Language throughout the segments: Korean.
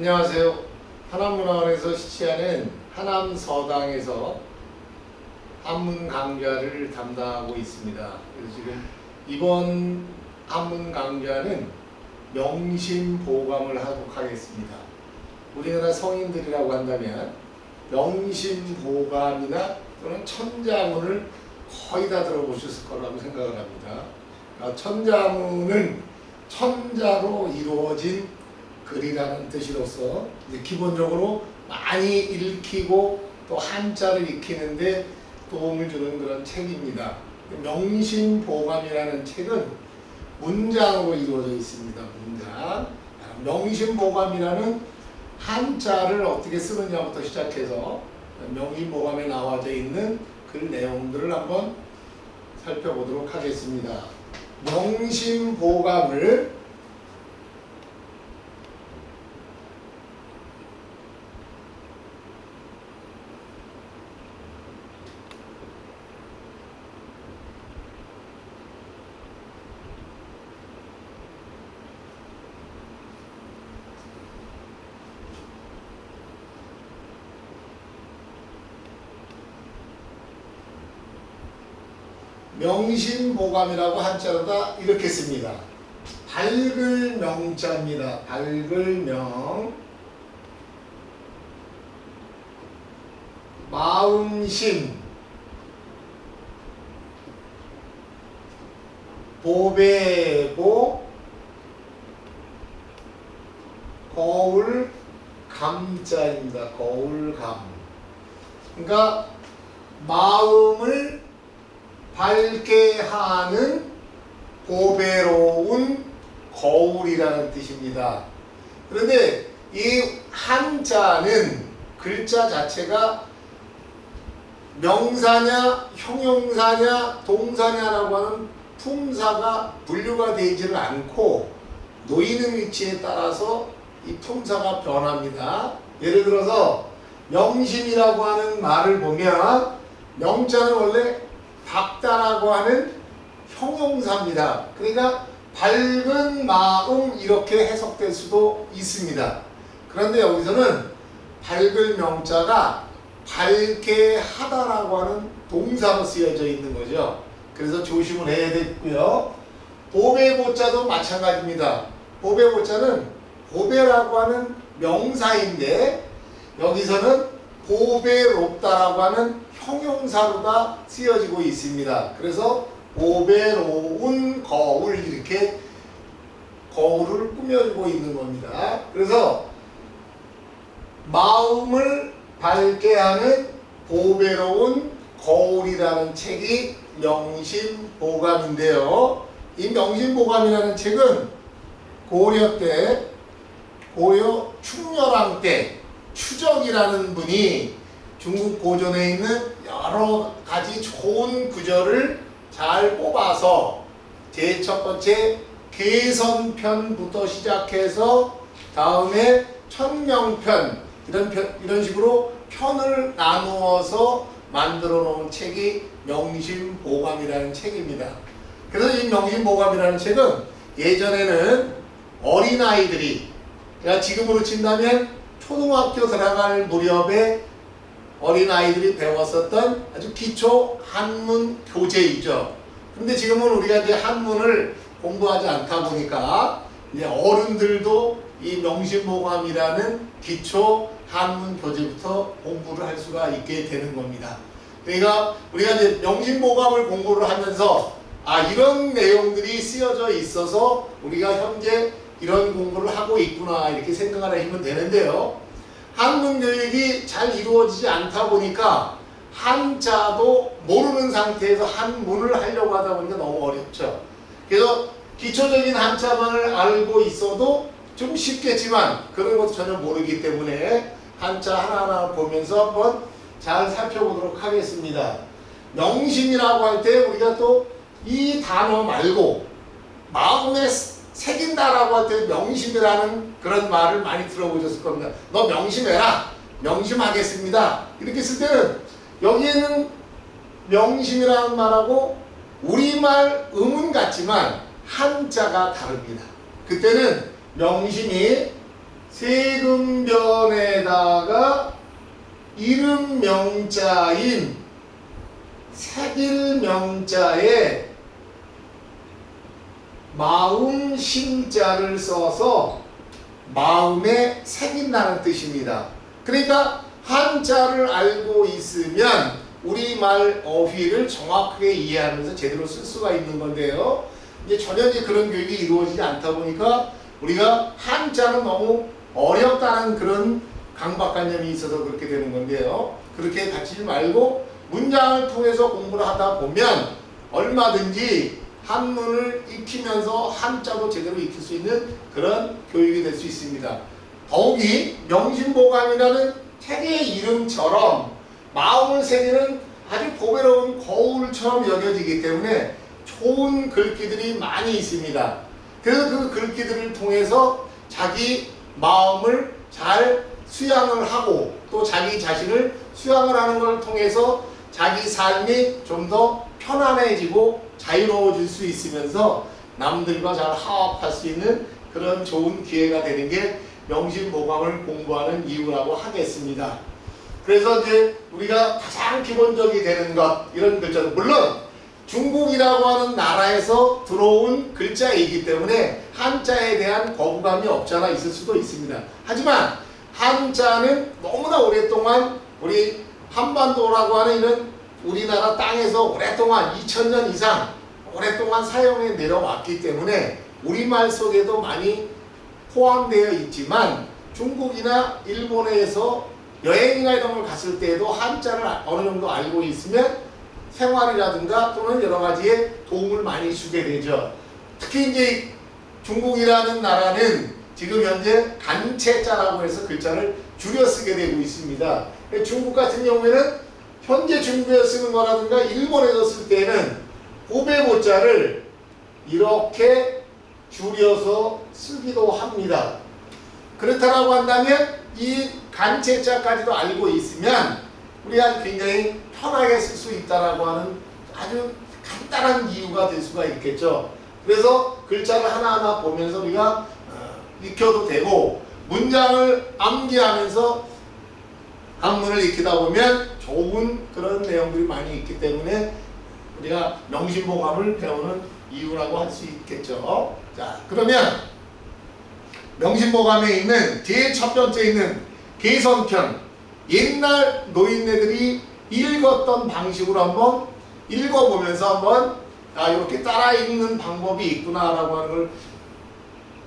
안녕하세요. 하남문화원에서 시치하는 하남서당에서 한문 강좌를 담당하고 있습니다. 그래서 지금 이번 한문 강좌는 명심보감을 하도록 하겠습니다. 우리나라 성인들이라고 한다면 명심보감이나 또는 천자문을 거의 다 들어보셨을 거라고 생각을 합니다. 천자문은 천자로 이루어진 글이라는 뜻으로서 이제 기본적으로 많이 읽히고 또 한자를 익히는데 도움을 주는 그런 책입니다. 명심보감이라는 책은 문장으로 이루어져 있습니다. 문장. 명심보감이라는 한자를 어떻게 쓰느냐부터 시작해서 명심보감에 나와져 있는 그 내용들을 한번 살펴보도록 하겠습니다. 명심보감을 명심보감이라고 한자로다 이렇게 씁니다. 밝을 명자입니다. 밝을 명, 마음심, 보배보, 거울 감자입니다. 거울감. 그러니까 마음을 밝게 하는 보배로운 거울이라는 뜻입니다. 그런데 이 한자는 글자 자체가 명사냐 형용사냐 동사냐라고 하는 품사가 분류가 되지는 않고 놓이는 위치에 따라서 이 품사가 변합니다. 예를 들어서 명심이라고 하는 말을 보면 명자는 원래 밝다라고 하는 형용사입니다. 그러니까 밝은 마음 이렇게 해석될 수도 있습니다. 그런데 여기서는 밝을 명자가 밝게 하다라고 하는 동사로 쓰여져 있는 거죠. 그래서 조심을 해야 되고요. 보배보자도 마찬가지입니다. 보배보자는 보배라고 하는 명사인데 여기서는 보배롭다라고 하는 형용사로다 쓰여지고 있습니다. 그래서 보배로운 거울 이렇게 거울을 꾸며주고 있는 겁니다. 그래서 마음을 밝게 하는 보배로운 거울이라는 책이 명심보감인데요. 이 명심보감이라는 책은 고려 때, 고려 충렬왕 때 추적이라는 분이 중국 고전에 있는 여러 가지 좋은 구절을 잘 뽑아서 제일 첫 번째 개선편부터 시작해서 다음에 천명편 이런 식으로 편을 나누어서 만들어 놓은 책이 명심보감이라는 책입니다. 그래서 이 명심보감이라는 책은 예전에는 어린아이들이 그러니까 지금으로 친다면 초등학교 들어갈 무렵에 어린아이들이 배웠었던 아주 기초 한문 교재이죠. 근데 지금은 우리가 이제 한문을 공부하지 않다 보니까 이제 어른들도 이 명심보감이라는 기초 한문 교재부터 공부를 할 수가 있게 되는 겁니다. 그러니까 우리가 이제 명심보감을 공부를 하면서 이런 내용들이 쓰여져 있어서 우리가 현재 이런 공부를 하고 있구나 이렇게 생각을 하시면 되는데요. 한문 교육이 잘 이루어지지 않다 보니까 한자도 모르는 상태에서 한문을 하려고 하다 보니까 너무 어렵죠. 그래서 기초적인 한자만을 알고 있어도 좀 쉽겠지만 그런 것도 전혀 모르기 때문에 한자 하나하나 보면서 한번 잘 살펴보도록 하겠습니다. 명심이라고 할 때 우리가 또 이 단어 말고 마음에 새긴다라고 할 때 명심이라는 그런 말을 많이 들어보셨을 겁니다. 너 명심해라. 명심하겠습니다. 이렇게 쓸 때는 여기에는 명심이라는 말하고 우리말 음은 같지만 한자가 다릅니다. 그때는 명심이 세금변에다가 이름 명자인 새길 명자에 마음 심자를 써서 마음에 새긴다는 뜻입니다. 그러니까 한자를 알고 있으면 우리말 어휘를 정확하게 이해하면서 제대로 쓸 수가 있는 건데요. 이제 전혀 이제 그런 교육이 이루어지지 않다 보니까 우리가 한자는 너무 어렵다는 그런 강박관념이 있어서 그렇게 되는 건데요. 그렇게 갖지 말고 문장을 통해서 공부를 하다 보면 얼마든지 한문을 익히면서 한자도 제대로 익힐 수 있는 그런 교육이 될 수 있습니다. 더욱이 명심보감이라는 책의 이름처럼 마음을 새기는 아주 보배로운 거울처럼 여겨지기 때문에 좋은 글귀들이 많이 있습니다. 그래서 그 글귀들을 통해서 자기 마음을 잘 수양을 하고 또 자기 자신을 수양을 하는 걸 통해서 자기 삶이 좀 더 편안해지고 자유로워질 수 있으면서 남들과 잘 화합할 수 있는 그런 좋은 기회가 되는 게 명심보감을 공부하는 이유라고 하겠습니다. 그래서 이제 우리가 가장 기본적이 되는 것, 이런 글자들, 물론 중국이라고 하는 나라에서 들어온 글자이기 때문에 한자에 대한 거부감이 없잖아 있을 수도 있습니다. 하지만 한자는 너무나 오랫동안 우리 한반도라고 하는 이런 우리나라 땅에서 오랫동안 2000년 이상 오랫동안 사용해 내려왔기 때문에 우리말 속에도 많이 포함되어 있지만 중국이나 일본에서 여행이나 이런 걸 갔을 때에도 한자를 어느 정도 알고 있으면 생활이라든가 또는 여러 가지에 도움을 많이 주게 되죠. 특히 이제 중국이라는 나라는 지금 현재 간체자라고 해서 글자를 줄여 쓰게 되고 있습니다. 중국 같은 경우에는 현재 중국에서 쓰는 거라든가 일본에서 쓸 때는 고배고자를 이렇게 줄여서 쓰기도 합니다. 그렇다라고 한다면 이 간체자까지도 알고 있으면 우리가 굉장히 편하게 쓸 수 있다라고 하는 아주 간단한 이유가 될 수가 있겠죠. 그래서 글자를 하나하나 보면서 우리가 익혀도 되고 문장을 암기하면서 한문을 익히다 보면 좋은 그런 내용들이 많이 있기 때문에 우리가 명심보감을 배우는 이유라고 할 수 있겠죠. 자, 그러면 명심보감에 있는 제일 첫 번째 있는 개선편, 옛날 노인네들이 읽었던 방식으로 한번 읽어보면서 한번 이렇게 따라 읽는 방법이 있구나라고 하는 걸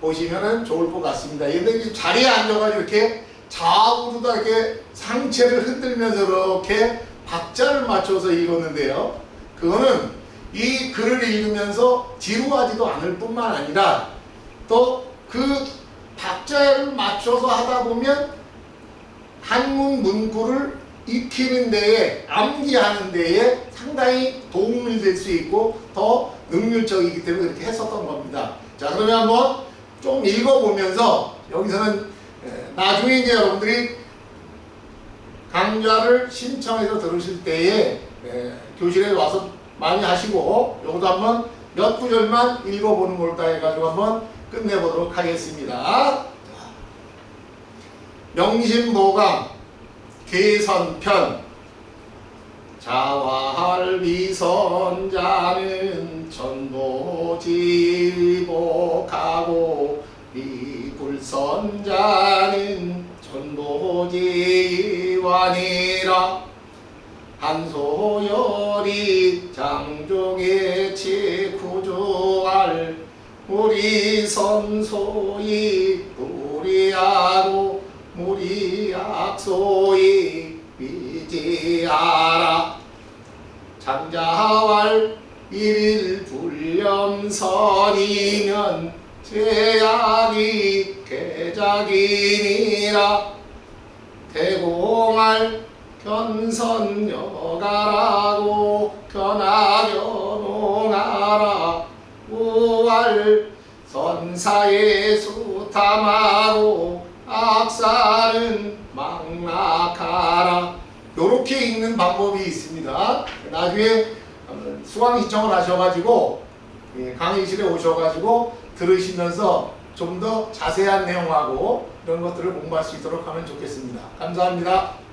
보시면 좋을 것 같습니다. 옛날에 자리에 앉아가지고 이렇게 좌우로 다 이렇게 상체를 흔들면서 이렇게 박자를 맞춰서 읽었는데요. 그거는 이 글을 읽으면서 지루하지도 않을 뿐만 아니라 또 그 박자를 맞춰서 하다 보면 한문 문구를 익히는 데에 암기하는 데에 상당히 도움이 될 수 있고 더 능률적이기 때문에 그렇게 했었던 겁니다. 자, 그러면 한번 좀 읽어보면서 여기서는 나중에 이제 여러분들이 강좌를 신청해서 들으실 때에 교실에 와서 많이 하시고 요것도 한번 몇 구절만 읽어보는 걸로 해가지고 한번 끝내보도록 하겠습니다. 명심보감 개선편. 자활비선자는 전보지복하고 미불선자는 전보지완이라. 한소열이 장종의 치구조할 우리 선소이 무리하고 무리악소이 위지하라. 장자왈 일일 불렴선이면 제약이 개작이니라. 대공할 견선여가라고 견하여농하라. 우알 선사의 수탐하고 악사는 망락하라. 요렇게 읽는 방법이 있습니다. 나중에 수강 신청을 하셔가지고 강의실에 오셔가지고 들으시면서 좀 더 자세한 내용하고 이런 것들을 공부할 수 있도록 하면 좋겠습니다. 감사합니다.